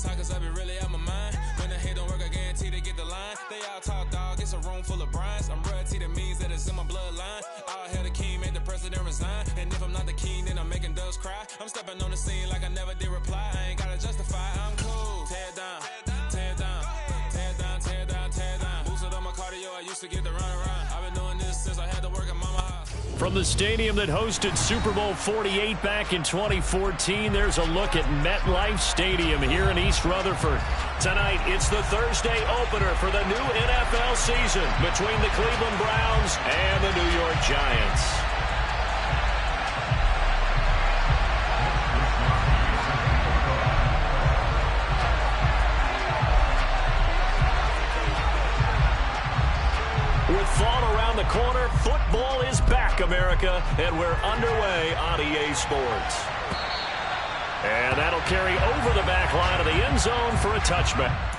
talk, cause I be really out my mind. When the hate don't work, I guarantee to get the line. They all talk, dog, it's a room full of brinds. I'm royalty, that means that it's in my bloodline. All hail the king, made the president resign. And if I'm not the king, then I'm making doves cry. I'm stepping on the scene like I never did reply. I ain't gotta justify, I'm cool. Tear down, tear down, tear down, tear down, tear down. Boosted on my cardio, I used to get the run around. I've been doing this since I had to work at mama house. From the stadium that hosted Super Bowl 48 back in 2014, there's a look at MetLife Stadium here in East Rutherford. Tonight, it's the Thursday opener for the new NFL season between the Cleveland Browns and the New York Giants. With fall around the corner, football is back, America, and we're underway on EA Sports. And that'll carry over the back line of the end zone for a touchback.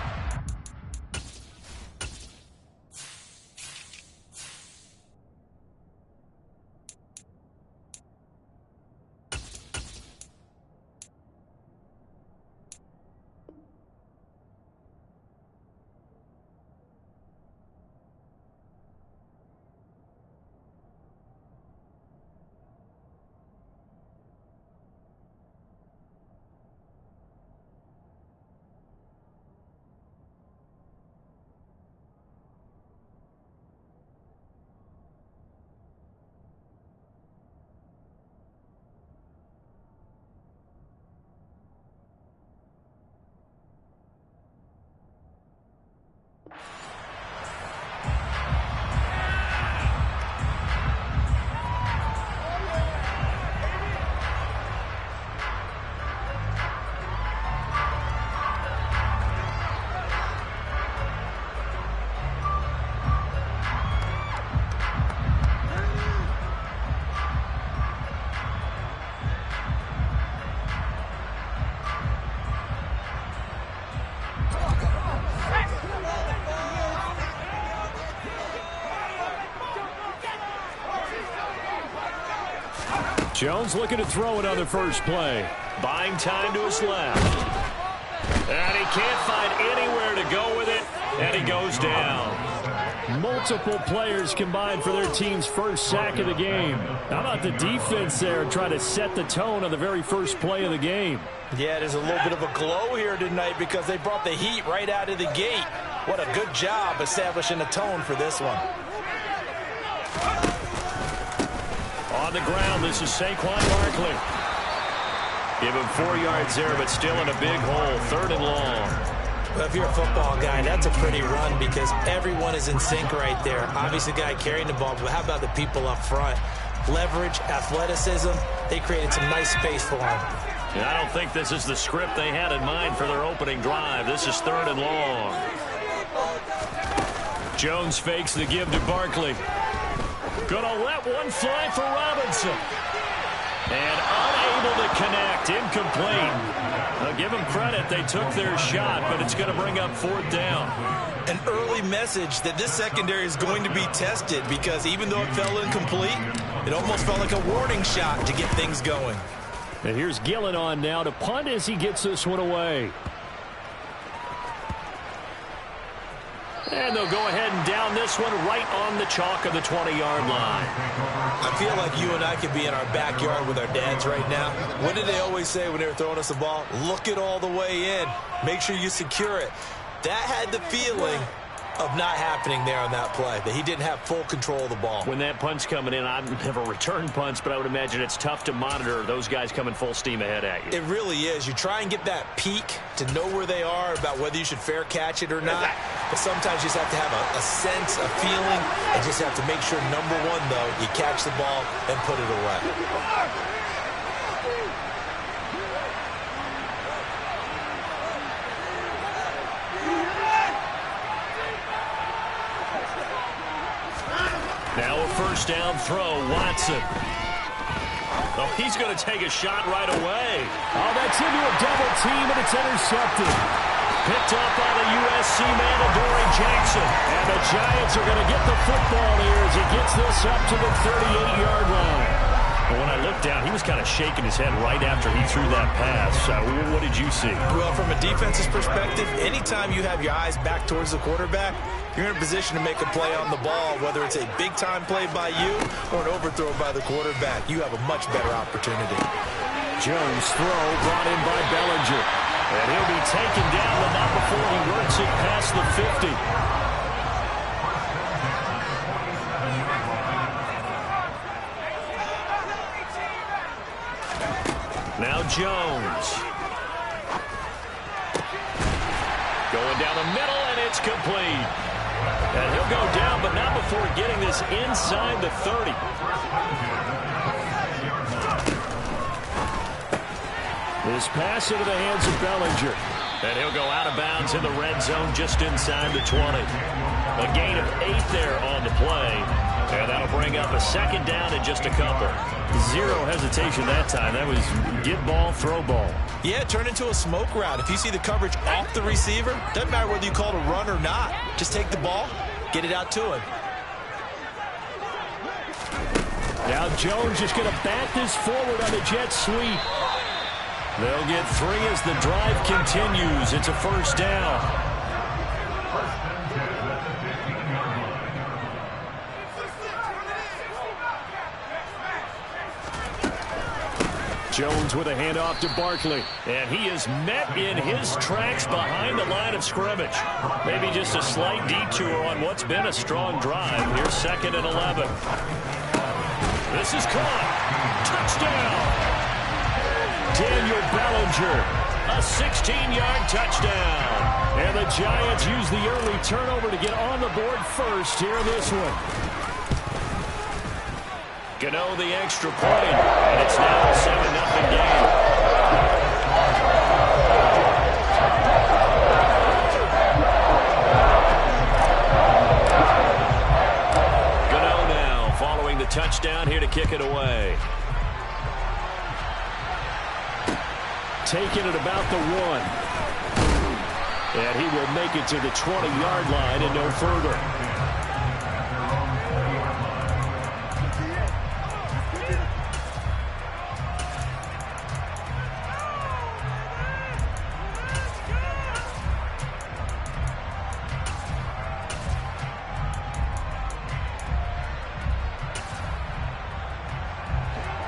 Jones looking to throw it on the first play. Buying time to his left. And he can't find anywhere to go with it, and he goes down. Multiple players combined for their team's first sack of the game. How about the defense there trying to set the tone on the very first play of the game? Yeah, there's a little bit of a glow here tonight because they brought the heat right out of the gate. What a good job establishing the tone for this one. On the ground, this is Saquon Barkley. Give him 4 yards there, but still in a big hole, 3rd and long. Well, if you're a football guy, that's a pretty run because everyone is in sync right there. Obviously, the guy carrying the ball, but how about the people up front? Leverage, athleticism, they created some nice space for him. And I don't think this is the script they had in mind for their opening drive. This is 3rd and long. Jones fakes the give to Barkley. Gonna let one fly for Robinson. And unable to connect. Incomplete. I'll give them credit. They took their shot, but it's going to bring up 4th down. An early message that this secondary is going to be tested because even though it fell incomplete, it almost felt like a warning shot to get things going. And here's Gillen on now to punt as he gets this one away. And they'll go ahead and down this one right on the chalk of the 20-yard line. I feel like you and I could be in our backyard with our dads right now. What did they always say when they were throwing us the ball? Look it all the way in. Make sure you secure it. That had the feeling of not happening there on that play, that he didn't have full control of the ball. When that punt's coming in, I've never returned punts, but I would imagine it's tough to monitor those guys coming full steam ahead at you. It really is. You try and get that peek to know where they are about whether you should fair catch it or not. But sometimes you just have to have a sense, a feeling, and just have to make sure, number one, though, you catch the ball and put it away. Now a first down throw, Watson. Oh, he's going to take a shot right away. Oh, that's into a double team, and it's intercepted. Picked up by the USC man, Adoree Jackson. And the Giants are going to get the football here as he gets this up to the 38-yard line. But when I looked down, he was kind of shaking his head right after he threw that pass. What did you see? Well, from a defense's perspective, anytime you have your eyes back towards the quarterback, you're in a position to make a play on the ball, whether it's a big-time play by you or an overthrow by the quarterback. You have a much better opportunity. Jones' throw brought in by Bellinger. And he'll be taken down, but not before he works it past the 50. Now Jones. Going down the middle, and it's complete. And he'll go down, but not before getting this inside the 30. This pass into the hands of Bellinger. And he'll go out of bounds in the red zone just inside the 20. A gain of 8 there on the play. And that'll bring up a second down in just a couple. Zero hesitation that time. That was get ball, throw ball. Yeah, turn into a smoke route. If you see the coverage off the receiver, doesn't matter whether you call it a run or not. Just take the ball, get it out to him. Now Jones just going to bat this forward on the jet sweep. They'll get 3 as the drive continues. It's a first down. Jones with a handoff to Barkley. And he is met in his tracks behind the line of scrimmage. Maybe just a slight detour on what's been a strong drive. Here's 2nd and 11. This is caught. Touchdown. Daniel Bellinger, a 16-yard touchdown. And the Giants use the early turnover to get on the board first here in this one. Gano the extra point, and it's now a 7-0 game. Gano now following the touchdown here to kick it away. Taking it about the 1. And he will make it to the 20-yard line and no further.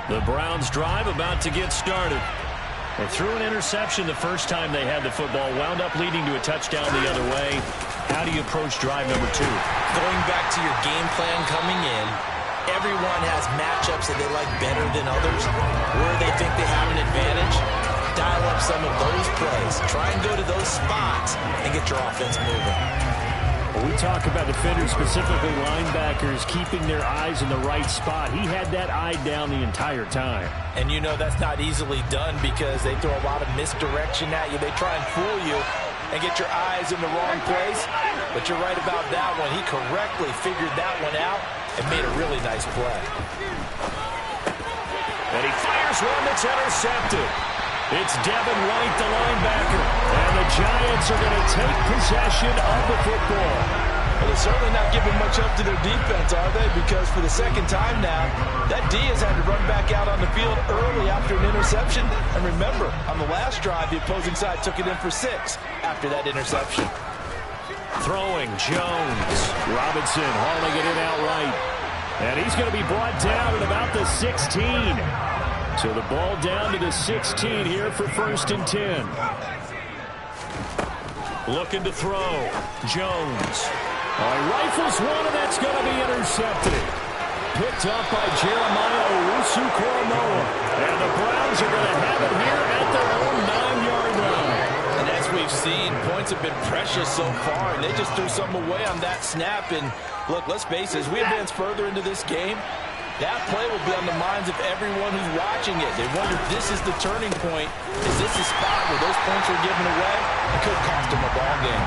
The Browns drive about to get started. They threw an interception the first time they had the football, wound up leading to a touchdown the other way. How do you approach drive number 2? Going back to your game plan coming in, everyone has matchups that they like better than others. Where they think they have an advantage, dial up some of those plays. Try and go to those spots and get your offense moving. When we talk about defenders, specifically linebackers, keeping their eyes in the right spot. He had that eye down the entire time. And you know that's not easily done because they throw a lot of misdirection at you. They try and fool you and get your eyes in the wrong place. But you're right about that one. He correctly figured that one out and made a really nice play. And he fires one that's intercepted. It's Devin White, the linebacker. And the Giants are going to take possession of the football. Well, they're certainly not giving much up to their defense, are they? Because for the second time now, that D has had to run back out on the field early after an interception. And remember, on the last drive, the opposing side took it in for 6 after that interception. Throwing Jones. Robinson hauling it in outright. And he's going to be brought down at about the 16. So the ball down to the 16 here for 1st and 10. Looking to throw. Jones. He rifles one, and that's going to be intercepted. Picked up by Jeremiah Owusu-Koramoah. And the Browns are going to have it here at their own 9-yard line. And as we've seen, points have been precious so far, and they just threw something away on that snap. And look, let's face it, as we advance further into this game, that play will be on the minds of everyone who's watching it. They wonder if this is the turning point. Is this the spot where those points are given away? It could cost them a ball game.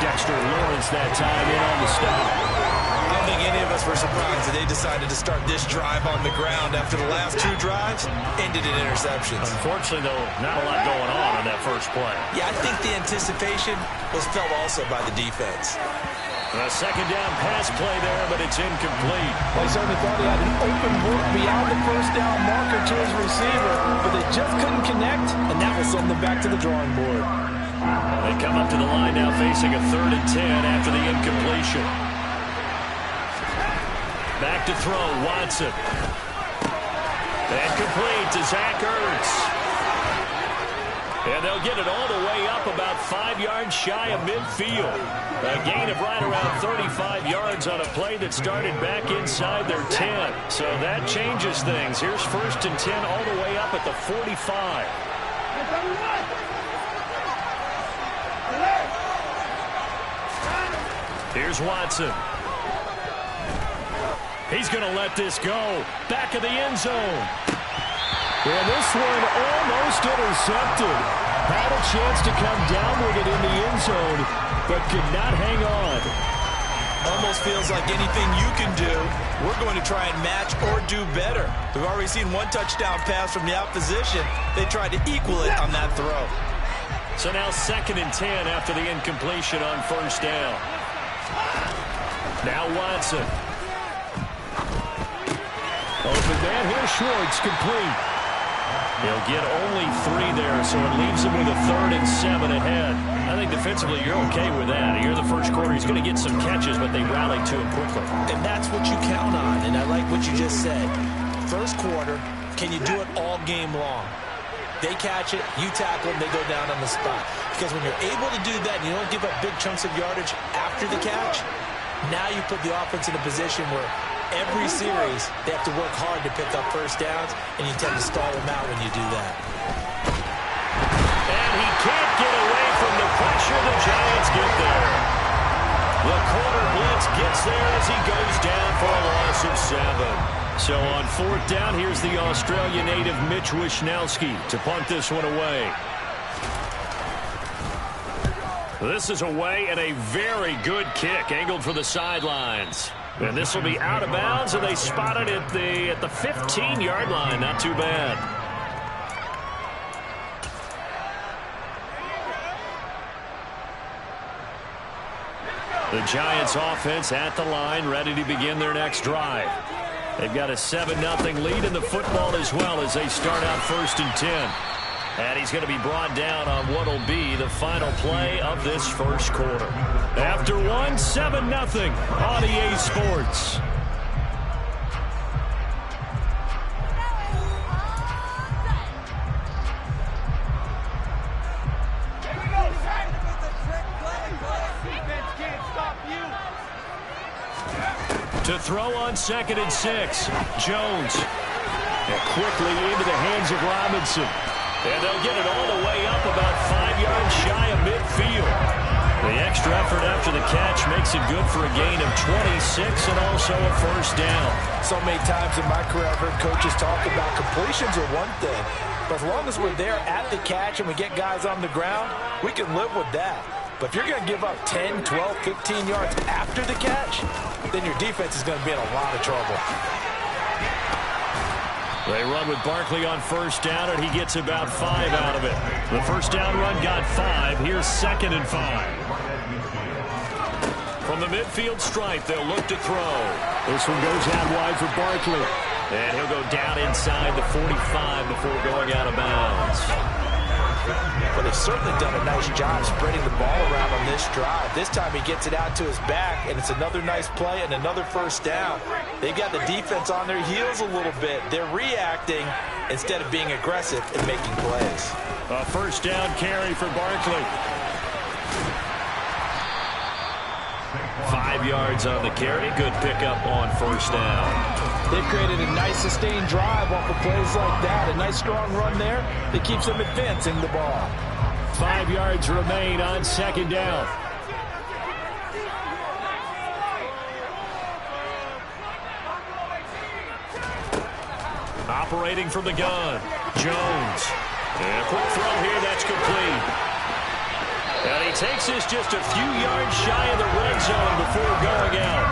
Dexter Lawrence that time in on the stop. I don't think any of us were surprised that they decided to start this drive on the ground after the last 2 drives ended in interceptions. Unfortunately, though, not a lot going on that first play. Yeah, I think the anticipation was felt also by the defense. A second down pass play there, but it's incomplete. Well, he certainly thought he had an open look beyond the first down marker to his receiver, but they just couldn't connect, and that will send them back to the drawing board. They come up to the line now facing a 3rd and 10 after the incompletion. Back to throw, Watson. And complete to Zach Ertz. And they'll get it all the way up about 5 yards shy of midfield. A gain of right around 35 yards on a play that started back inside their 10. So that changes things. Here's 1st and 10 all the way up at the 45. Here's Watson. He's going to let this go. Back of the end zone. And this one almost intercepted. Had a chance to come down with it in the end zone, but could not hang on. Almost feels like anything you can do, we're going to try and match or do better. We've already seen one touchdown pass from the opposition. They tried to equal it on that throw. So now 2nd and 10 after the incompletion on 1st down. Now Watson. Open man, here's Schwartz, complete. He'll get only 3 there, so it leaves him with a 3rd and 7 ahead. I think defensively you're okay with that. Here in the first quarter, he's going to get some catches, but they rallied to him quickly. And that's what you count on, and I like what you just said. First quarter, can you do it all game long? They catch it, you tackle them, they go down on the spot. Because when you're able to do that and you don't give up big chunks of yardage after the catch, now you put the offense in a position where every series, they have to work hard to pick up first downs, and you tend to stall them out when you do that. And he can't get away from the pressure. The Giants get there. The corner blitz gets there as he goes down for a loss of 7. So on 4th down, here's the Australia native Mitch Wishnowsky to punt this one away. This is away and a very good kick, angled for the sidelines. And this will be out of bounds, and they spot it at the 15-yard line. Not too bad. The Giants offense at the line, ready to begin their next drive. They've got a 7-0 lead in the football as well as they start out 1st and 10. And he's going to be brought down on what will be the final play of this first quarter. After 7-0 on EA Sports. To throw on 2nd and 6, Jones. And quickly into the hands of Robinson. And they'll get it all the way up about 5 yards shy of midfield. The extra effort after the catch makes it good for a gain of 26 and also a first down. So many times in my career I've heard coaches talk about completions are one thing, but as long as we're there at the catch and we get guys on the ground, we can live with that. But if you're going to give up 10, 12, 15 yards after the catch, then your defense is going to be in a lot of trouble. They run with Barkley on 1st down, and he gets about 5 out of it. The first down run got 5. Here's 2nd and 5. From the midfield stripe, they'll look to throw. This one goes out wide for Barkley. And he'll go down inside the 45 before going out of bounds. But they've certainly done a nice job spreading the ball around on this drive. This time he gets it out to his back, and it's another nice play and another first down. They've got the defense on their heels a little bit. They're reacting instead of being aggressive and making plays. A first down carry for Barkley. 5 yards on the carry. Good pickup on 1st down. They've created a nice sustained drive off of plays like that. A nice strong run there that keeps them advancing the ball. 5 yards remain on 2nd down. Operating from the gun, Jones. And a quick throw here, that's complete. And he takes this just a few yards shy of the red zone before going out.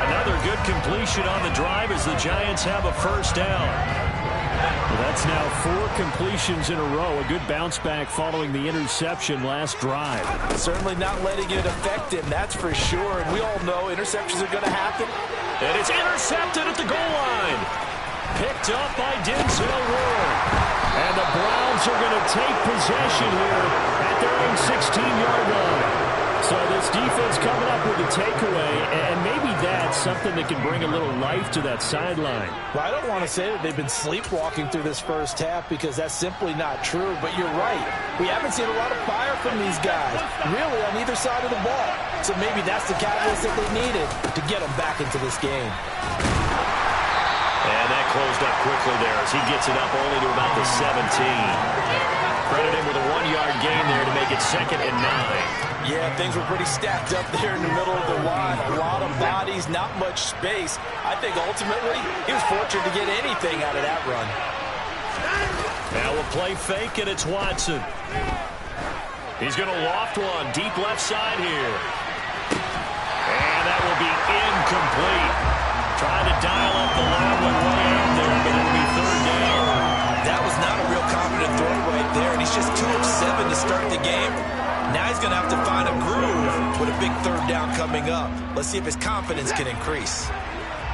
Another good completion on the drive as the Giants have a first down. Well, that's now 4 completions in a row. A good bounce back following the interception last drive. Certainly not letting it affect him, that's for sure. And we all know interceptions are going to happen. And it's intercepted at the goal line. Picked up by Denzel Ward. And the Browns are going to take possession here at their own 16-yard line. So this defense coming up with a takeaway, and maybe that's something that can bring a little life to that sideline. Well, I don't want to say that they've been sleepwalking through this first half because that's simply not true, but you're right. We haven't seen a lot of fire from these guys, really, on either side of the ball. So maybe that's the catalyst that they needed to get them back into this game. And that closed up quickly there as he gets it up only to about the 17. Credit him with a 1-yard gain there to make it 2nd and 9. Yeah, things were pretty stacked up there in the middle of the line. A lot of bodies, not much space. I think ultimately he was fortunate to get anything out of that run. Now we'll play fake, and it's Watson. He's going to loft one deep left side here. And that will be incomplete. Trying to dial up the long one way out there, but it'll be 3rd down. That was not a real confident throw right there, and he's just 2 of 7 to start the game. Now he's going to have to find a groove with a big 3rd down coming up. Let's see if his confidence can increase.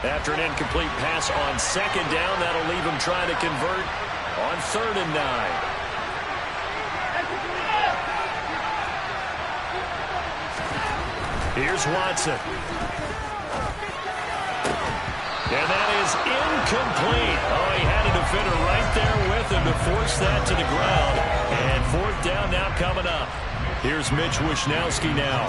After an incomplete pass on 2nd down, that'll leave him trying to convert on 3rd and 9. Here's Watson. And that is incomplete. Oh, he had a defender right there with him to force that to the ground. And 4th down now coming up. Here's Mitch Wishnowsky now.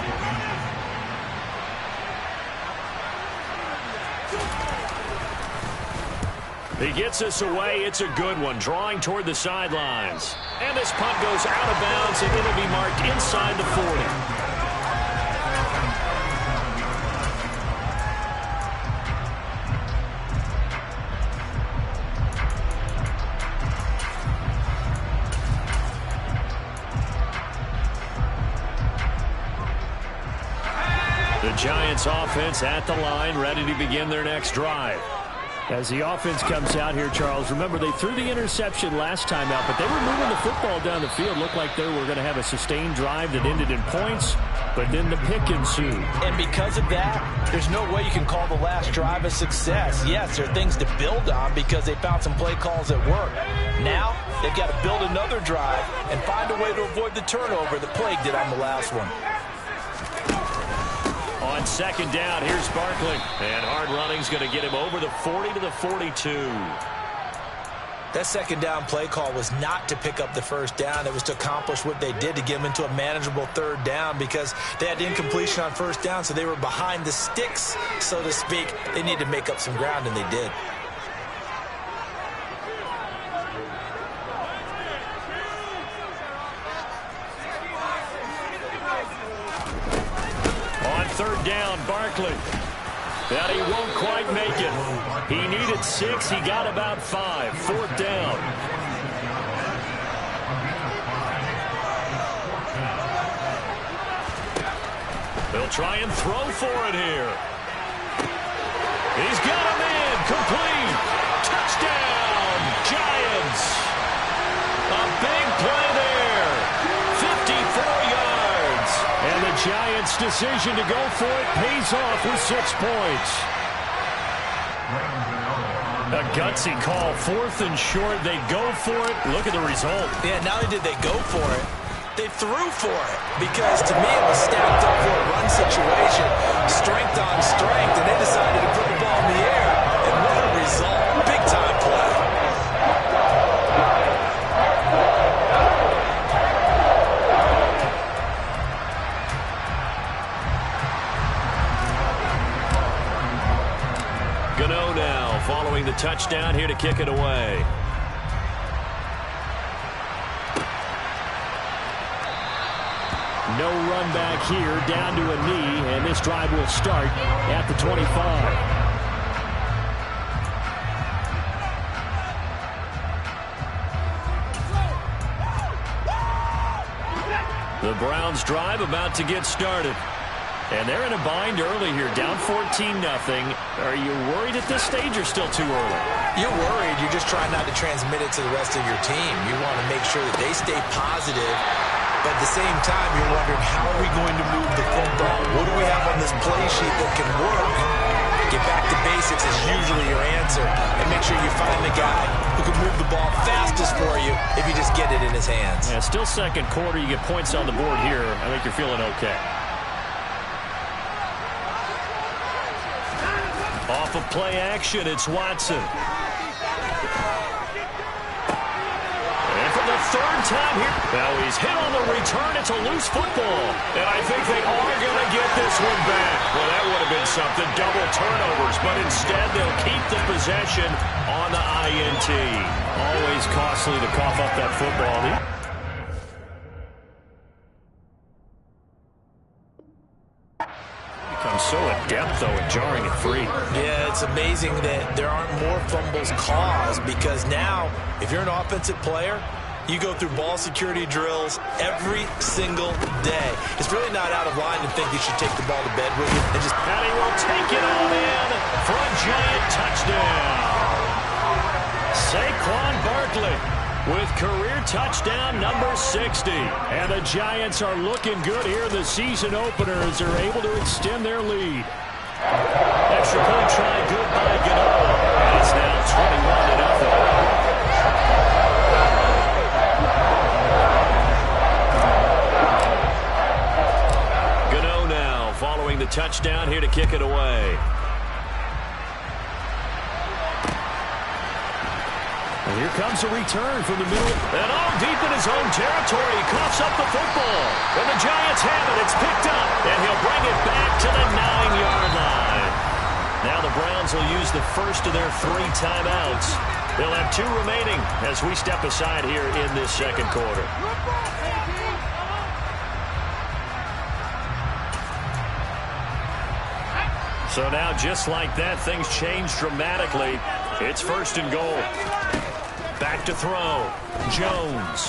He gets us away. It's a good one. Drawing toward the sidelines. And this punt goes out of bounds, and it'll be marked inside the 40. The Giants offense at the line, ready to begin their next drive. As the offense comes out here, Charles, remember they threw the interception last time out, but they were moving the football down the field. Looked like they were going to have a sustained drive that ended in points, but then the pick ensued. And because of that, there's no way you can call the last drive a success. Yes, there are things to build on because they found some play calls that work. Now, they've got to build another drive and find a way to avoid the turnover that plagued it on the last one. On 2nd down, here's Barkley. And hard running's going to get him over the 40 to the 42. That 2nd down play call was not to pick up the 1st down. It was to accomplish what they did to get them into a manageable 3rd down because they had incompletion on 1st down, so they were behind the sticks, so to speak. They needed to make up some ground, and they did. On 3rd down, Barkley. But he won't quite make it. He needed 6. He got about 5. 4th down. They'll try and throw for it here. He's got a man. Complete. Touchdown, Giants. A big play there. 54 yards. And the Giants' decision to go for it pays off with 6 points. A gutsy call. 4th and short. They go for it. Look at the result. Yeah, not only did they go for it, they threw for it. Because to me, it was stacked up for a run situation. Strength on strength. And they decided to put the ball in the air. And what a result. Big-time play. Gano now following the touchdown here to kick it away. No run back here, down to a knee, and this drive will start at the 25. The Browns drive about to get started. And they're in a bind early here, down 14-0. Are you worried at this stage or still too early? You're worried. You're just trying not to transmit it to the rest of your team. You want to make sure that they stay positive, but at the same time, you're wondering, how are we going to move the football? What do we have on this play sheet that can work? Get back to basics is usually your answer, and make sure you find the guy who can move the ball fastest for you if you just get it in his hands. Yeah, still second quarter. You get points on the board here. I think you're feeling okay. Off of play action, it's Watson. And for the third time here, now he's hit on the return. It's a loose football. And I think they are going to get this one back. Well, that would have been something, double turnovers. But instead, they'll keep the possession on the INT. Always costly to cough up that football. Becomes so adept, though, at jarring it free. Yeah, it's amazing that there aren't more fumbles caused, because now, if you're an offensive player, you go through ball security drills every single day. It's really not out of line to think you should take the ball to bed with you and just... And he will take it on in for a giant touchdown. Saquon Barkley with career touchdown number 60. And the Giants are looking good here in the season opener as they're able to extend their lead. Extra point try good by Gano. And it's now 21-0. Gano now following the touchdown here to kick it away. And here comes a return from the middle. And all deep in his own territory. He coughs up the football. And the Giants have it. It's picked up. And he'll bring it back to the 9-yard line. Now the Browns will use the first of their 3 timeouts. They'll have 2 remaining as we step aside here in this second quarter. So now, just like that, things change dramatically. It's first and goal. Back to throw. Jones.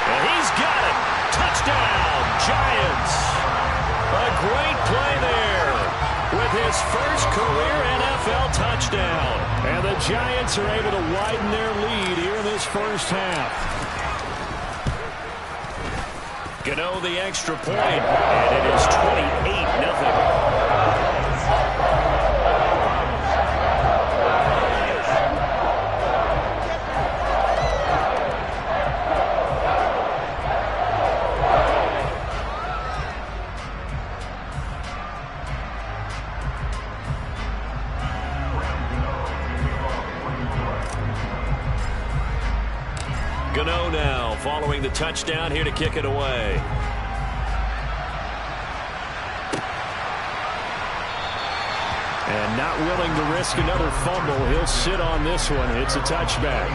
And he's got it. Touchdown, Giants. A great play there with his first career NFL touchdown. And the Giants are able to widen their lead here in this first half. Gano the extra point, and it is 28-0. Gano now following the touchdown here to kick it away. And not willing to risk another fumble. He'll sit on this one. It's a touchback.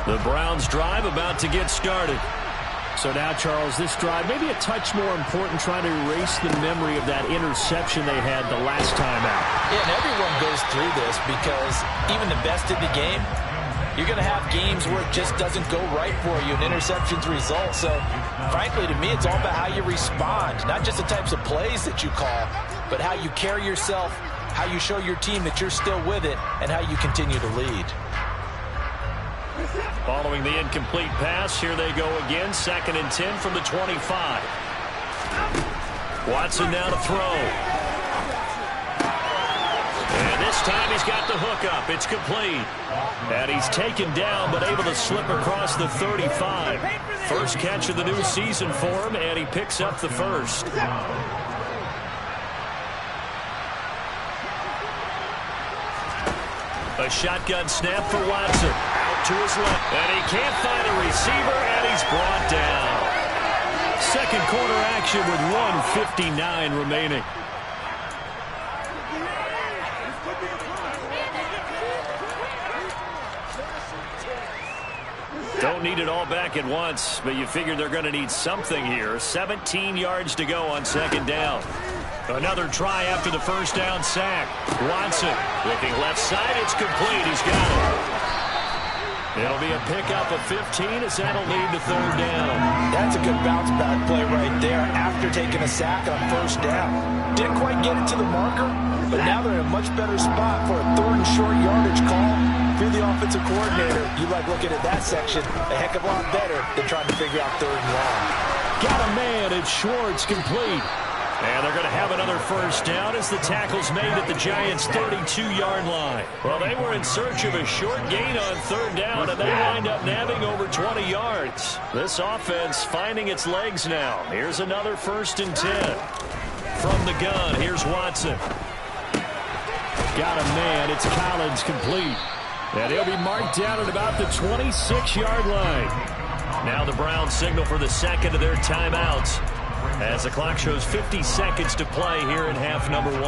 The Browns drive about to get started. So now, Charles, this drive maybe a touch more important, trying to erase the memory of that interception they had the last time out. Yeah, and everyone goes through this because even the best in the game, you're going to have games where it just doesn't go right for you, and interceptions result. So, frankly, to me, it's all about how you respond, not just the types of plays that you call, but how you carry yourself, how you show your team that you're still with it, and how you continue to lead. Following the incomplete pass, here they go again. 2nd and 10 from the 25. Watson now to throw. And this time he's got the hook up. It's complete. And he's taken down, but able to slip across the 35. First catch of the new season for him, and he picks up the first. A shotgun snap for Watson. To his left, and he can't find a receiver, and he's brought down. Second quarter action with 1:59 remaining. Don't need it all back at once, but you figure they're going to need something here. 17 yards to go on 2nd down. Another try after the first down sack. Watson looking left side. It's complete. He's got it. It'll be a pickup of 15 as that'll lead to third down. That's a good bounce back play right there after taking a sack on first down. Didn't quite get it to the marker, but now they're in a much better spot for a third and short yardage call. If you're the offensive coordinator, you like looking at that section a heck of a lot better than trying to figure out third and long. Got a man. It's Schwartz complete. And they're going to have another first down as the tackle's made at the Giants' 32-yard line. Well, they were in search of a short gain on third down, and they wind up nabbing over 20 yards. This offense finding its legs now. Here's another 1st and 10. From the gun, here's Watson. Got a man. It's Collins complete. And he'll be marked down at about the 26-yard line. Now the Browns signal for the second of their timeouts, as the clock shows 50 seconds to play here in half number 1.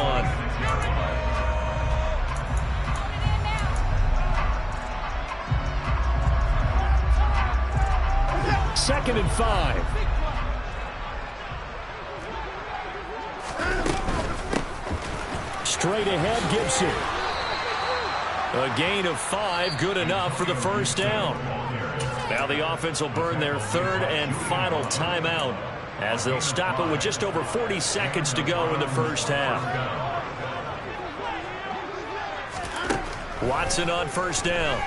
Second and 5. Straight ahead, Gibson. A gain of 5, good enough for the first down. Now the offense will burn their third and final timeout, as they'll stop it with just over 40 seconds to go in the first half. Watson on first down.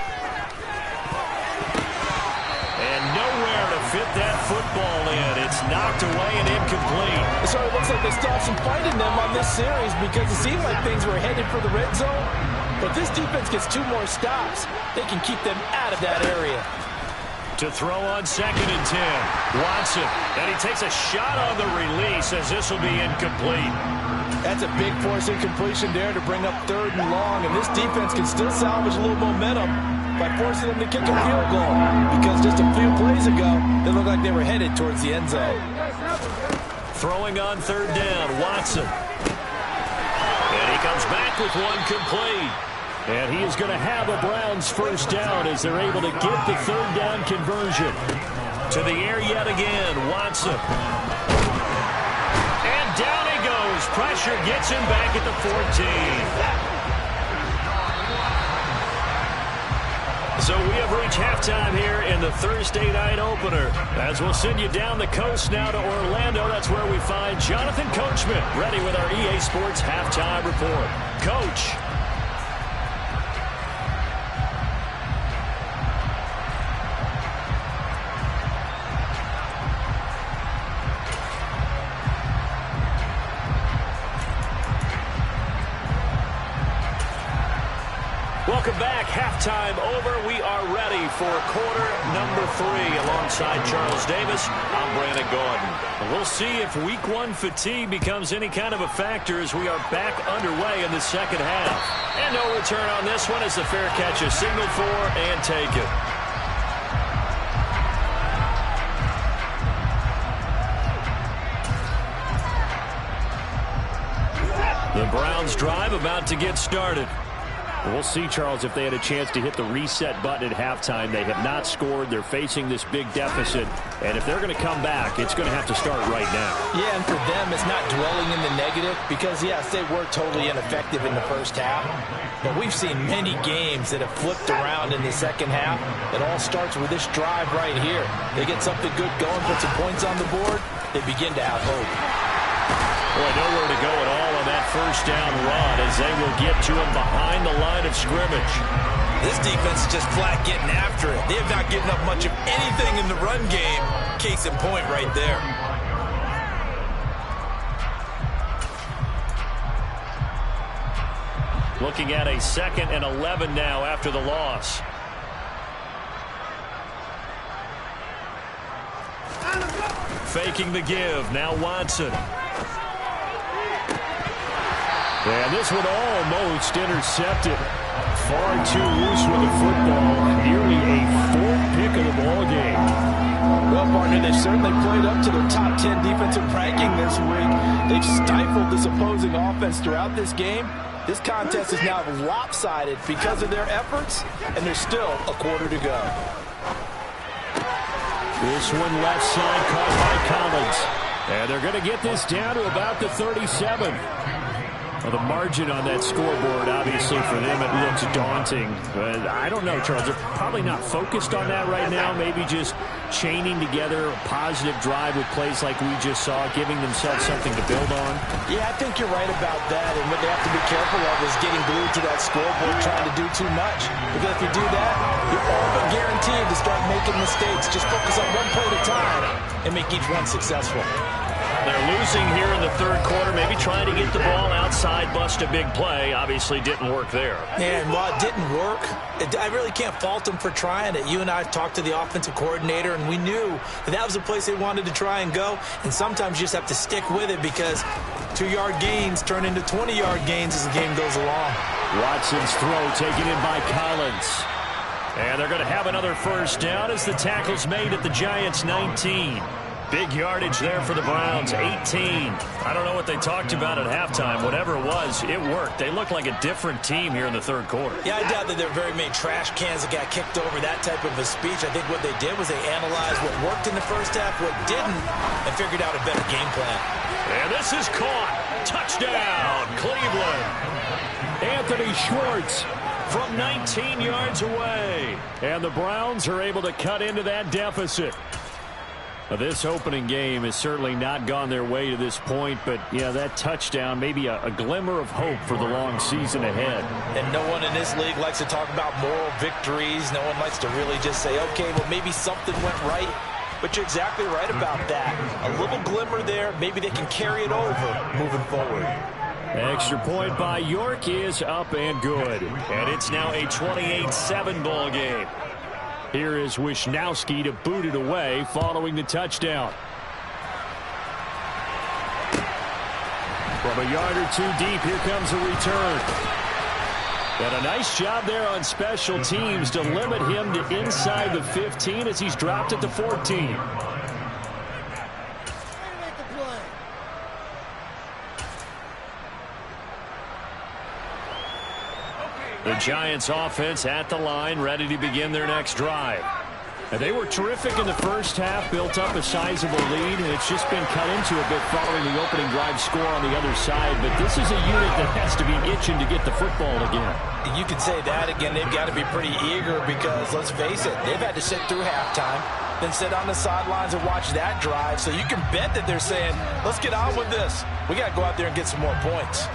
And nowhere to fit that football in. It's knocked away and incomplete. So it looks like they still have some fight in them on this series, because it seemed like things were headed for the red zone. But this defense gets 2 more stops. They can keep them out of that area. To throw on second and 10. Watson. And he takes a shot on the release, as this will be incomplete. That's a big force incompletion there to bring up third and long. And this defense can still salvage a little momentum by forcing them to kick a field goal, because just a few plays ago, they looked like they were headed towards the end zone. Throwing on third down, Watson. And he comes back with one complete. And he is going to have a Browns first down as they're able to get the third down conversion. To the air yet again, Watson. And down he goes. Pressure gets him back at the 14. So we have reached halftime here in the Thursday night opener, as we'll send you down the coast now to Orlando. That's where we find Jonathan Coachman ready with our EA Sports halftime report. Coach. Welcome back. Halftime over. We are ready for quarter number 3. Alongside Charles Davis, I'm Brandon Gordon. We'll see if week 1 fatigue becomes any kind of a factor as we are back underway in the second half. And no return on this one as the fair catch is signaled for and taken. The Browns drive about to get started. We'll see, Charles, if they had a chance to hit the reset button at halftime. They have not scored. They're facing this big deficit. And if they're going to come back, it's going to have to start right now. Yeah, and for them, it's not dwelling in the negative because, yes, they were totally ineffective in the first half. But we've seen many games that have flipped around in the second half. It all starts with this drive right here. They get something good going, put some points on the board, they begin to have hope. Boy, nowhere to go at all on that first down run as they will get to him behind the line of scrimmage. This defense is just flat getting after it. They have not given up much of anything in the run game. Case in point right there. Looking at a 2nd and 11 now after the loss. Faking the give. Now Watson. And this one almost intercepted. Far too loose with the football. Nearly a 4th pick of the ball game. Well, partner, they've certainly played up to their top 10 defensive ranking this week. They've stifled this opposing offense throughout this game. This contest is now lopsided because of their efforts, and there's still a quarter to go. This one left side caught by Collins. And they're going to get this down to about the 37. Well, the margin on that scoreboard, obviously, for them, it looks daunting. But I don't know, Charles. They're probably not focused on that right now. Maybe just chaining together a positive drive with plays like we just saw, giving themselves something to build on. Yeah, I think you're right about that. And what they have to be careful of is getting glued to that scoreboard, trying to do too much. Because if you do that, you're all but guaranteed to start making mistakes. Just focus on one play at a time and make each one successful. They're losing here in the third quarter, maybe trying to get the ball outside, bust a big play. Obviously didn't work there. And while it didn't work, I really can't fault them for trying it. You and I talked to the offensive coordinator, and we knew that was a place they wanted to try and go. And sometimes you just have to stick with it because 2-yard gains turn into 20-yard gains as the game goes along. Watson's throw taken in by Collins. And they're going to have another first down as the tackle's made at the Giants' 19. Big yardage there for the Browns, 18. I don't know what they talked about at halftime. Whatever it was, it worked. They look like a different team here in the third quarter. Yeah, I doubt that there are very many trash cans that got kicked over, that type of a speech. I think what they did was they analyzed what worked in the first half, what didn't, and figured out a better game plan. And this is caught. Touchdown, Cleveland. Anthony Schwartz From 19 yards away. And the Browns are able to cut into that deficit. This opening game has certainly not gone their way to this point, but yeah, that touchdown, maybe a glimmer of hope for the long season ahead. And no one in this league likes to talk about moral victories. No one likes to really just say, okay, well, maybe something went right. But you're exactly right about that. A little glimmer there. Maybe they can carry it over moving forward. Extra point by York is up and good. And it's now a 28-7 ball game. Here is Wisnowski to boot it away following the touchdown. From a yard or two deep, here comes a return. And a nice job there on special teams to limit him to inside the 15 as he's dropped at the 14. The Giants offense at the line, ready to begin their next drive. And they were terrific in the first half, built up a sizable lead, and it's just been cut into a bit following the opening drive score on the other side. But this is a unit that has to be itching to get the football again. You can say that again. They've got to be pretty eager because, let's face it, they've had to sit through halftime, then sit on the sidelines and watch that drive. So you can bet that they're saying, let's get on with this. We got to go out there and get some more points.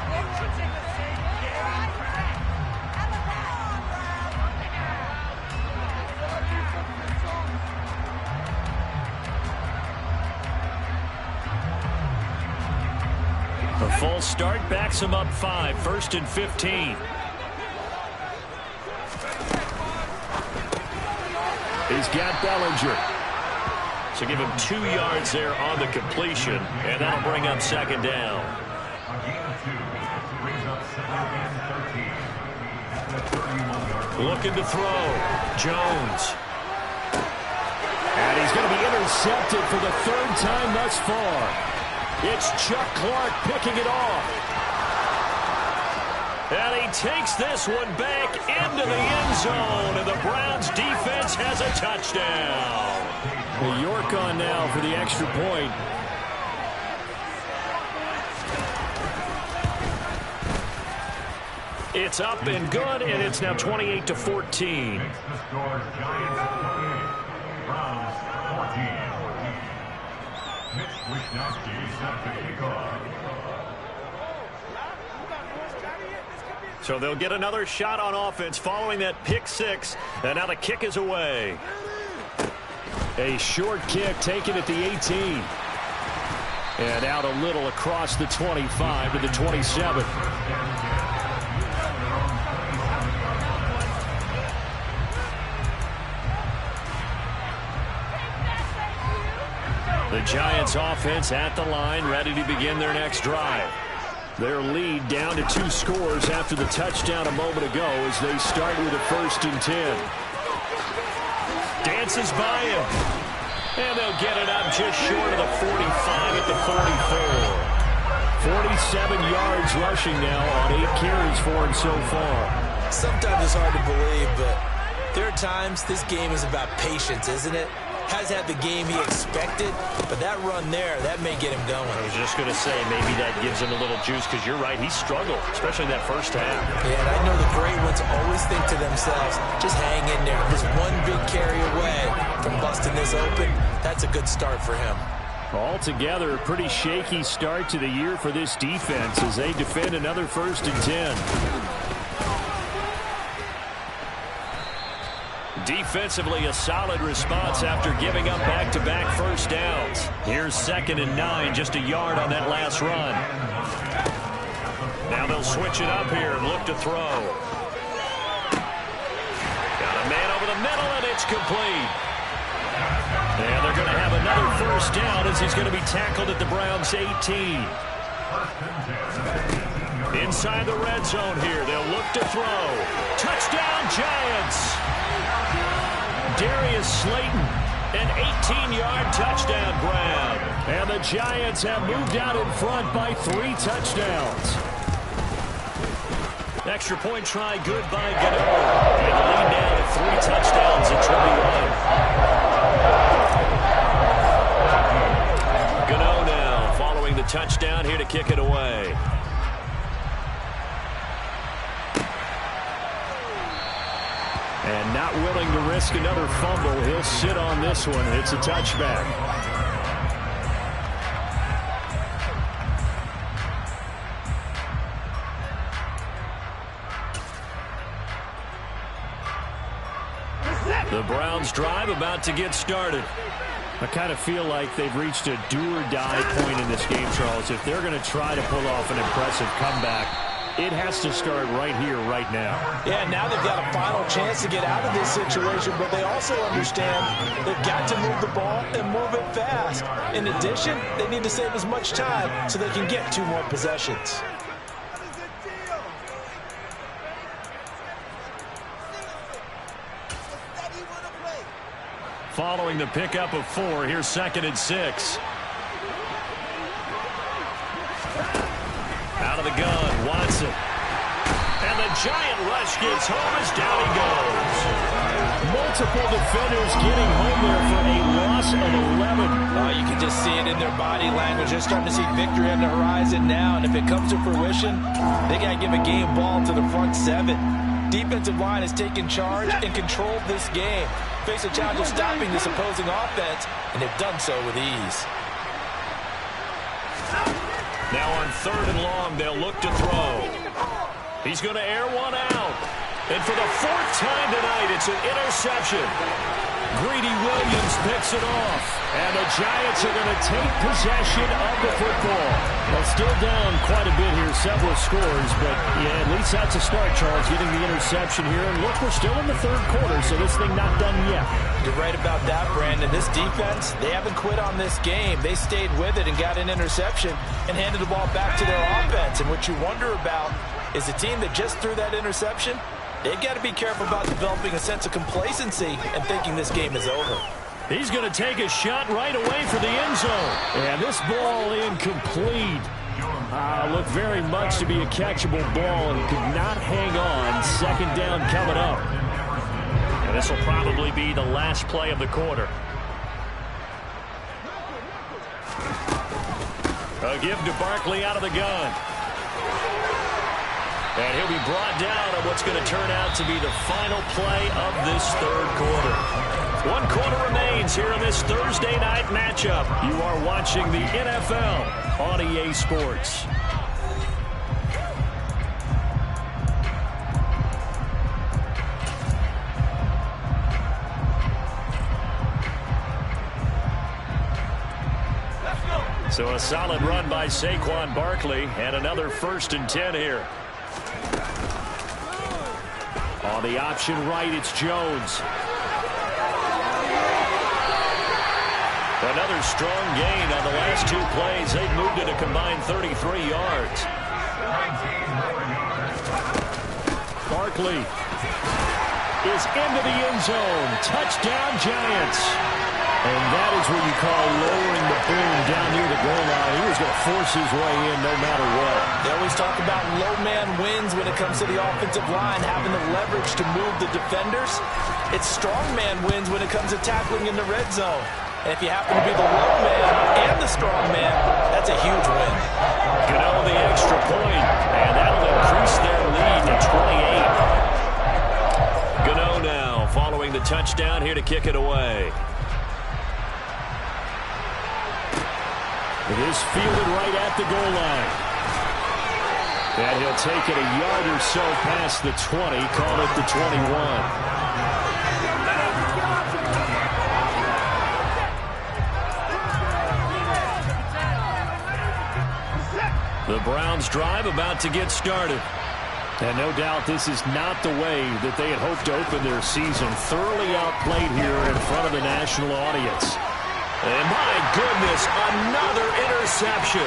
A full start backs him up 5, 1st and 15. He's got Bellinger. So give him 2 yards there on the completion, and that'll bring up second down. Looking to throw. Jones. And he's going to be intercepted for the 3rd time thus far. It's Chuck Clark picking it off. And he takes this one back into the end zone, and the Browns defense has a touchdown. Well, York on now for the extra point. It's up and good, and it's now 28-14. So they'll get another shot on offense following that pick 6, and now the kick is away. A short kick taken at the 18. And out a little across the 25 to the 27. The Giants offense at the line, ready to begin their next drive. Their lead down to 2 scores after the touchdown a moment ago as they start with a 1st and 10. Dances by him. And they'll get it up just short of the 45 at the 44. 47 yards rushing now on 8 carries for him so far. Sometimes it's hard to believe, but there are times this game is about patience, isn't it? has had the game he expected, but that run there, that may get him going. I was just going to say, maybe that gives him a little juice, because you're right, he struggled, especially in that first half. Yeah, and I know the great ones always think to themselves, just hang in there. Just one big carry away from busting this open. That's a good start for him. Altogether, a pretty shaky start to the year for this defense as they defend another 1st and 10. Defensively, a solid response after giving up back-to-back first downs. Here's 2nd and 9, just a yard on that last run. Now they'll switch it up here and look to throw. Got a man over the middle, and it's complete. And they're going to have another first down as he's going to be tackled at the Browns' 18. Inside the red zone here, they'll look to throw. Touchdown, Giants! Darius Slayton, an 18-yard touchdown grab. And the Giants have moved out in front by 3 touchdowns. Extra point try good by Gano. And the lead now to 3 touchdowns at 21. Gano now following the touchdown here to kick it away. And not willing to risk another fumble, he'll sit on this one. It's a touchback. The Browns drive about to get started. I kind of feel like they've reached a do-or-die point in this game, Charles. If they're going to try to pull off an impressive comeback, it has to start right here, right now. Yeah, now they've got a final chance to get out of this situation, but they also understand they've got to move the ball and move it fast. In addition, they need to save as much time so they can get 2 more possessions. Following the pickup of 4, here's 2nd and 6. Out of the gun, Watson. And the giant rush gets home as down he goes. Multiple defenders getting home there for a loss of 11. You can just see it in their body language. They're starting to see victory on the horizon now, and if it comes to fruition, they got to give a game ball to the front 7. Defensive line has taken charge and controlled this game. Face a challenge of stopping this opposing offense, and they've done so with ease. Now on 3rd and long, they'll look to throw. He's going to air one out. And for the 4th time tonight, it's an interception. Greedy Williams picks it off. And the Giants are going to take possession of the football. Well, still down quite a bit here, several scores. But, yeah, at least that's a start, Charles, getting the interception here. And look, we're still in the 3rd quarter, so this thing not done yet. You're right about that, Brandon. This defense, they haven't quit on this game. They stayed with it and got an interception and handed the ball back to their offense. And what you wonder about is the team that just threw that interception, they've got to be careful about developing a sense of complacency and thinking this game is over. He's going to take a shot right away for the end zone. And this ball incomplete. Looked very much to be a catchable ball and could not hang on. 2nd down coming up. And this will probably be the last play of the quarter. A give to Barkley out of the gun. And he'll be brought down on what's going to turn out to be the final play of this 3rd quarter. 1 quarter remains here in this Thursday night matchup. You are watching the NFL on EA Sports. So a solid run by Saquon Barkley and another 1st and 10 here. On the option right, it's Jones. Another strong gain on the last 2 plays. They've moved it a combined 33 yards. Barkley is into the end zone. Touchdown, Giants. And that is what you call lowering the boom down near the goal line. He was going to force his way in no matter what. They always talk about low man wins when it comes to the offensive line, having the leverage to move the defenders. It's strong man wins when it comes to tackling in the red zone. And if you happen to be the low man and the strong man, that's a huge win. Gano the extra point, and that'll increase their lead to 28. Gano now following the touchdown here to kick it away. It is fielded right at the goal line. And he'll take it a yard or so past the 20, call it the 21. The Browns drive about to get started. And no doubt this is not the way that they had hoped to open their season. Thoroughly outplayed here in front of the national audience. And my goodness, another interception.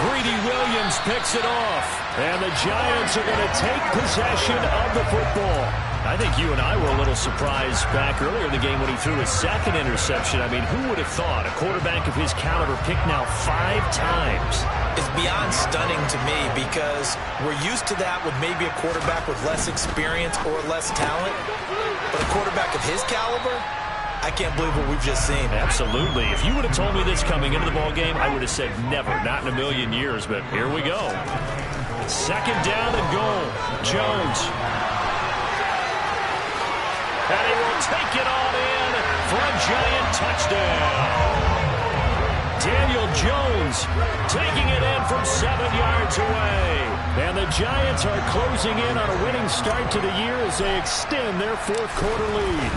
Greedy Williams picks it off. And the Giants are going to take possession of the football. I think you and I were a little surprised back earlier in the game when he threw his second interception. I mean, who would have thought a quarterback of his caliber picked now 5 times? It's beyond stunning to me because we're used to that with maybe a quarterback with less experience or less talent. But a quarterback of his caliber, I can't believe what we've just seen. Absolutely. If you would have told me this coming into the ball game, I would have said never, not in a million years. But here we go. Second down and goal. Jones. And he will take it on in for a Giant touchdown. Daniel Jones taking it in from 7 yards away. And the Giants are closing in on a winning start to the year as they extend their fourth-quarter lead.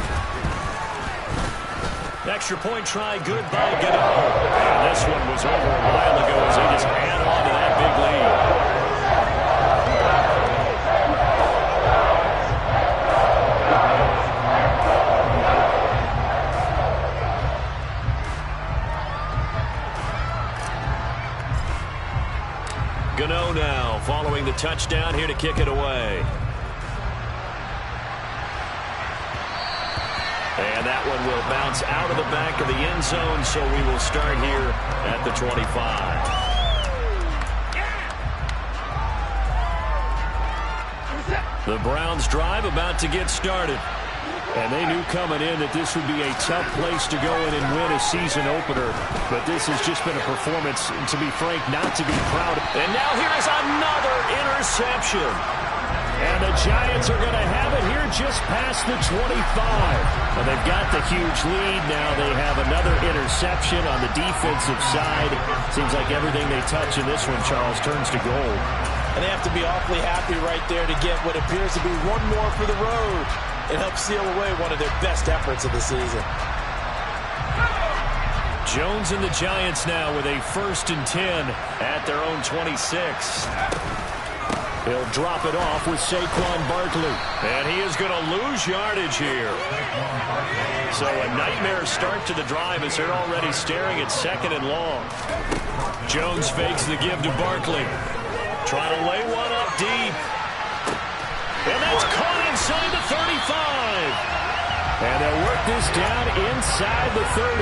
Extra point try good by Gano. And this one was over a while ago as they just add on to that big lead. Gano now following the touchdown here to kick it away. And that one will bounce out of the back of the end zone, so we will start here at the 25. The Browns drive about to get started. And they knew coming in that this would be a tough place to go in and win a season opener. But this has just been a performance, to be frank, not to be proud of. And now here is another interception. And the Giants are going to have it here just past the 25. And they've got the huge lead. Now they have another interception on the defensive side. Seems like everything they touch in this one, Charles, turns to gold. And they have to be awfully happy right there to get what appears to be one more for the road. It helps seal away one of their best efforts of the season. Jones and the Giants now with a 1st and 10 at their own 26. He'll drop it off with Saquon Barkley. And he is going to lose yardage here. So a nightmare start to the drive as they're already staring at 2nd and long. Jones fakes the give to Barkley. Trying to lay one up deep. And that's caught inside the 35. And they'll work this down inside the 30.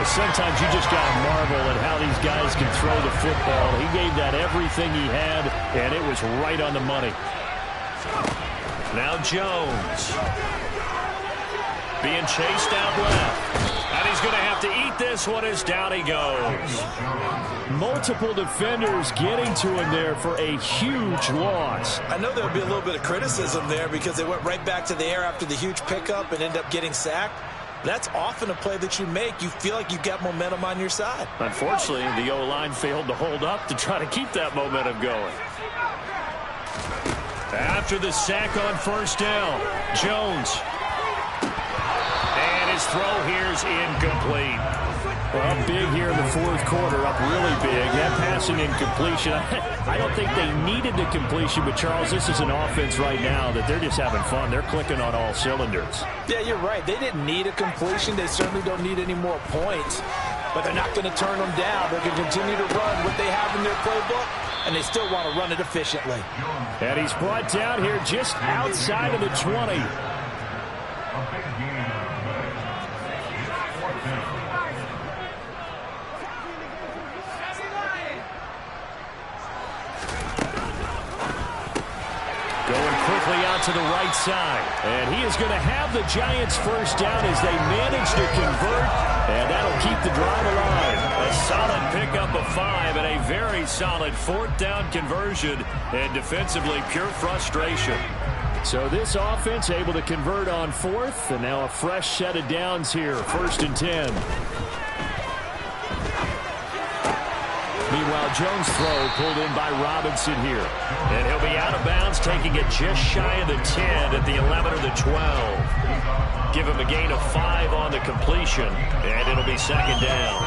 Sometimes you just got to marvel at how these guys can throw the football. He gave that everything he had, and it was right on the money. Now Jones. Being chased out left. And he's going to have to eat this one as down he goes. Multiple defenders getting to him there for a huge loss. I know there'll be a little bit of criticism there because they went right back to the air after the huge pickup and ended up getting sacked. That's often a play that you make. You feel like you've got momentum on your side. Unfortunately, the O-line failed to hold up to try to keep that momentum going. After the sack on 1st down, Jones. And his throw here is incomplete. Well, big here in the 4th quarter, up really big. That passing incompletion, I don't think they needed the completion, but Charles, this is an offense right now that they're just having fun. They're clicking on all cylinders. Yeah, you're right. They didn't need a completion. They certainly don't need any more points, but they're not going to turn them down. They're going to continue to run what they have in their playbook, and they still want to run it efficiently. And he's brought down here just outside of the 20. Going quickly out to the right side. And he is going to have the Giants first down as they manage to convert. And that'll keep the drive alive. A solid pickup of 5 and a very solid 4th down conversion. And defensively, pure frustration. So this offense able to convert on 4th. And now a fresh set of downs here. 1st and 10. Meanwhile, Jones' throw pulled in by Robinson here. And he'll be out of bounds, taking it just shy of the 10 at the 11 or the 12. Give him a gain of 5 on the completion, and it'll be 2nd down.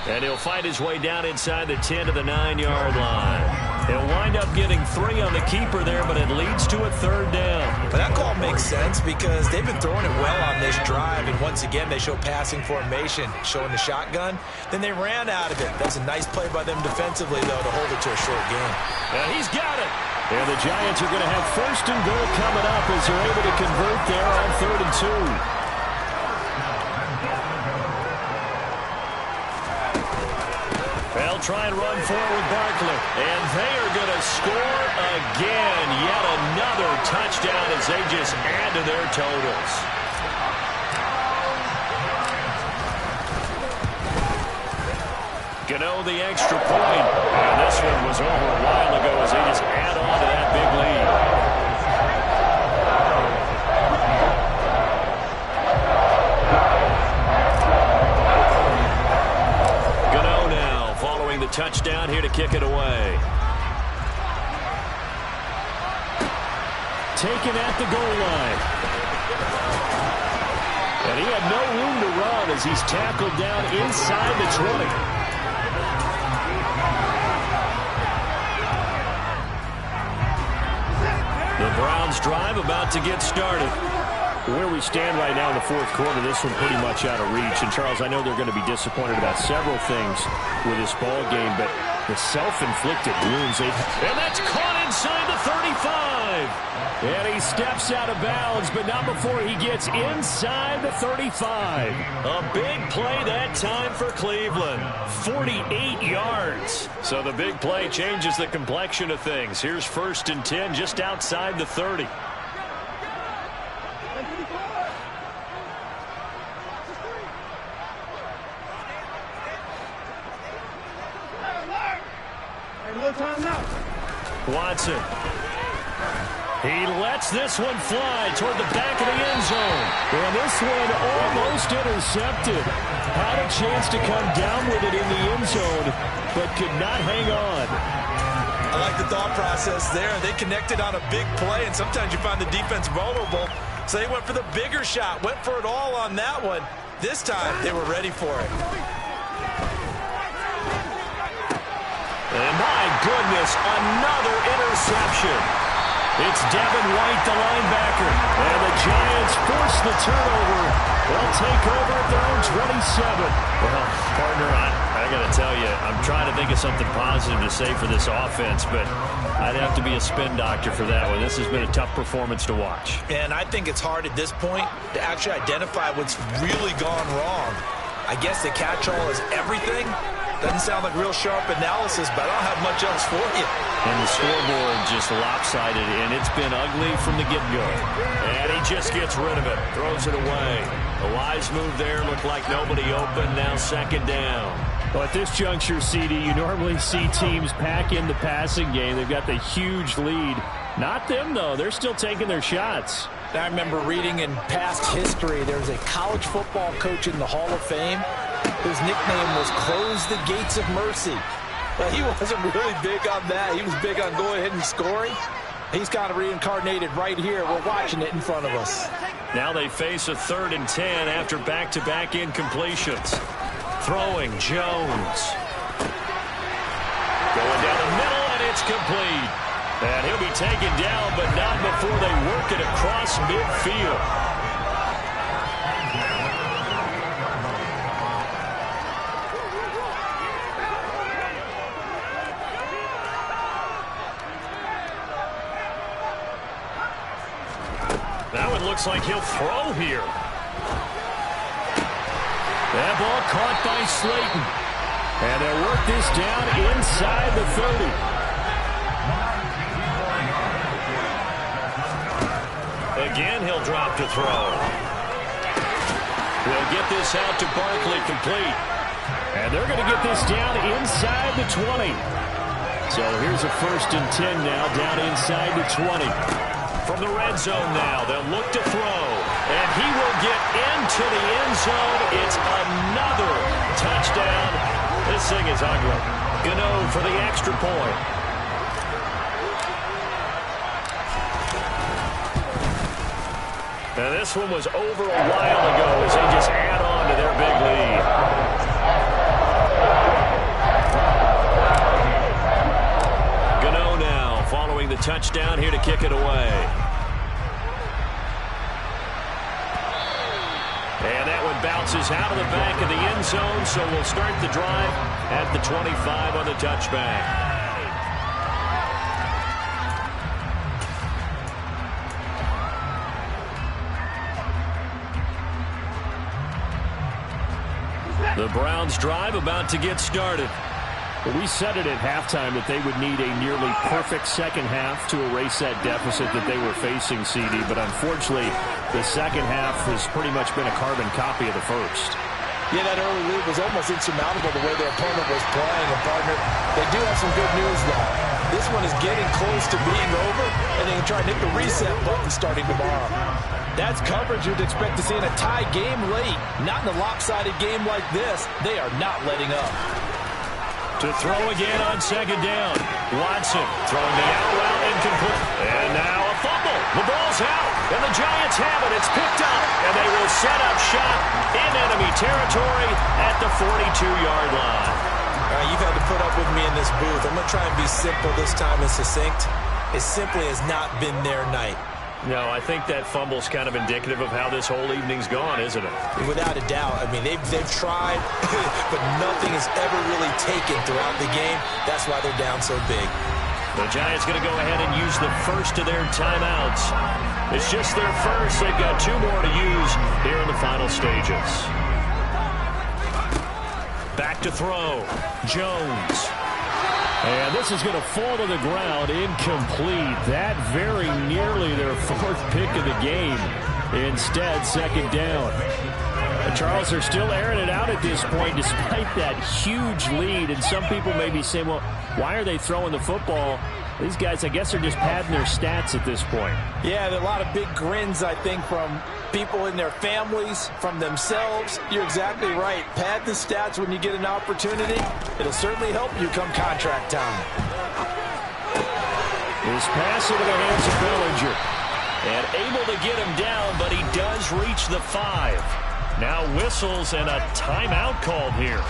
And he'll fight his way down inside the 10 to the 9-yard line. He'll wind up getting 3 on the keeper there, but it leads to a 3rd down. But that call makes sense because they've been throwing it well on this drive, and once again they show passing formation, showing the shotgun. Then they ran out of it. That's a nice play by them defensively, though, to hold it to a short game. And he's got it. And the Giants are going to have 1st and goal coming up as they're able to convert there on 3rd and 2. They'll try and run forward with Barkley. And they are going to score again. Yet another touchdown as they just add to their totals. Gano the extra point. And this one was over a while ago as they just add on to that big lead. The touchdown here to kick it away. Taken at the goal line. And he had no room to run as he's tackled down inside the 20. The Browns drive about to get started. Where we stand right now in the 4th quarter, this one pretty much out of reach. And, Charles, I know they're going to be disappointed about several things with this ball game, but the self-inflicted wounds. And that's caught inside the 35. And he steps out of bounds, but not before he gets inside the 35. A big play that time for Cleveland. 48 yards. So the big play changes the complexion of things. Here's 1st and 10 just outside the 30. Watson. He lets this one fly toward the back of the end zone. And this one almost intercepted. Had a chance to come down with it in the end zone, but could not hang on. I like the thought process there. They connected on a big play, and sometimes you find the defense vulnerable. So they went for the bigger shot, went for it all on that one. This time, they were ready for it. And my goodness, another interception. It's Devin White, the linebacker. And the Giants force the turnover. They'll take over at their own 27. Well, partner, I got to tell you, I'm trying to think of something positive to say for this offense, but I'd have to be a spin doctor for that one. This has been a tough performance to watch. And I think it's hard at this point to actually identify what's really gone wrong. I guess the catch-all is everything. Doesn't sound like real sharp analysis, but I don't have much else for you. And the scoreboard just lopsided, and it's been ugly from the get-go. And he just gets rid of it, throws it away. A wise move there, looked like nobody open, now 2nd down. Well, at this juncture, CD, you normally see teams pack in the passing game. They've got the huge lead. Not them, though. They're still taking their shots. I remember reading in past history, there was a college football coach in the Hall of Fame whose nickname was Close the Gates of Mercy. But he wasn't really big on that. He was big on going ahead and scoring. He's kind of reincarnated right here. We're watching it in front of us. Now they face a 3rd and 10 after back-to-back incompletions. Throwing Jones. Going down the middle, and it's complete. And he'll be taken down, but not before they work it across midfield. looks like he'll throw here. That ball caught by Slayton. And they'll work this down inside the 30. Again, he'll drop to throw. They'll get this out to Barkley, complete. And they're going to get this down inside the 20. So here's a 1st and 10 now, down inside the 20. From the red zone now, they'll look to throw. And he will get into the end zone. It's another touchdown. This thing is ugly. Gano for the extra point. Now this one was over a while ago as they just add on to their big lead. Gano now following the touchdown here to kick it away. And that one bounces out of the back of the end zone, so we'll start the drive at the 25 on the touchback. The Browns drive about to get started. Well, we said it at halftime that they would need a nearly perfect second half to erase that deficit that they were facing, CD. But unfortunately, the second half has pretty much been a carbon copy of the first. Yeah, that early lead was almost insurmountable the way their opponent was playing. And, partner, they do have some good news, though. This one is getting close to being over, and they can try and hit the reset button starting tomorrow. That's coverage you'd expect to see in a tie game late. Not in a lopsided game like this. They are not letting up. To throw again on second down. Watson throwing the out route incomplete. And now a fumble. The ball's out. And the Giants have it. It's picked up. And they will set up shop in enemy territory at the 42-yard line. All right, you've had to put up with me in this booth. I'm going to try and be simple this time and succinct. It simply has not been their night. No, I think that fumble's kind of indicative of how this whole evening's gone, isn't it? Without a doubt. I mean, they've tried, but nothing has ever really taken throughout the game. That's why they're down so big. The Giants going to go ahead and use the first of their timeouts. It's just their first. They've got 2 more to use here in the final stages. Back to throw. Jones. And this is going to fall to the ground, incomplete. That very nearly their 4th pick of the game. Instead, second down. Charles, are still airing it out at this point despite that huge lead. And some people may be saying, well, why are they throwing the football? These guys, I guess, are just padding their stats at this point. Yeah, there are a lot of big grins, I think, from people in their families, from themselves. You're exactly right. Pad the stats when you get an opportunity. It'll certainly help you come contract time. This pass into the hands of Bellinger. And able to get him down, but he does reach the 5. Now whistles and a timeout called here.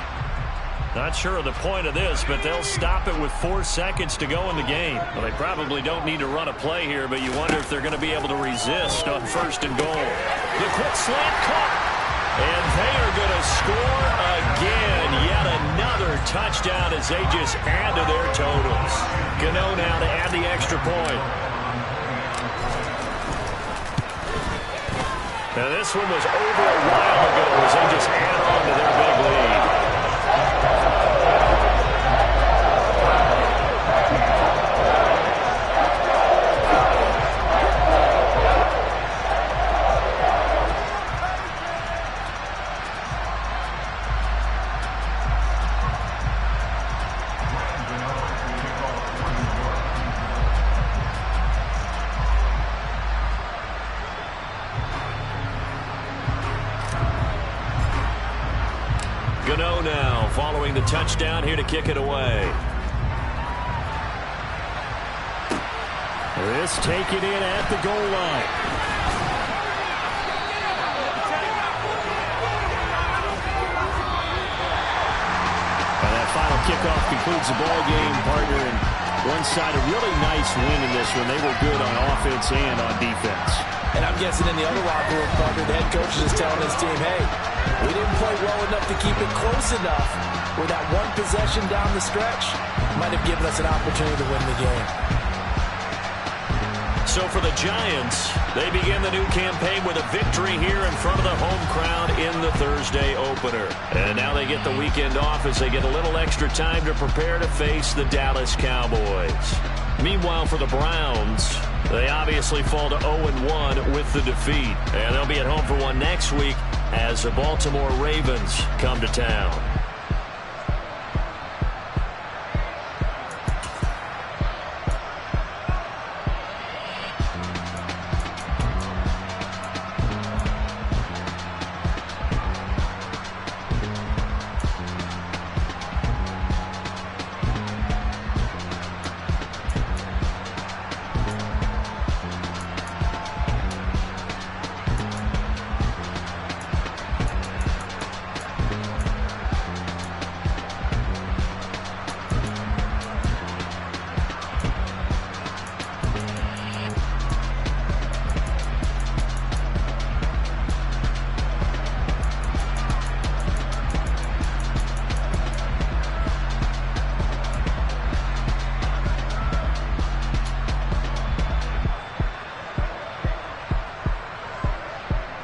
Not sure of the point of this, but they'll stop it with 4 seconds to go in the game. Well, they probably don't need to run a play here, but you wonder if they're going to be able to resist on 1st and goal. The quick slant caught. And they are going to score again. Yet another touchdown as they just add to their totals. Gano now to add the extra point. Now this one was over a while ago as they just add on to their big lead. Gano now following the touchdown here to kick it away. This taken in at the goal line. And that final kickoff concludes the ball game, partner. And one side a really nice win in this one. They were good on offense and on defense. And I'm guessing in the other locker room, partner, the head coach is just telling his team, hey, we didn't play well enough to keep it close enough where that one possession down the stretch might have given us an opportunity to win the game. So for the Giants, they begin the new campaign with a victory here in front of the home crowd in the Thursday opener. And now they get the weekend off as they get a little extra time to prepare to face the Dallas Cowboys. Meanwhile, for the Browns, they obviously fall to 0-1 with the defeat. And they'll be at home for one next week as the Baltimore Ravens come to town.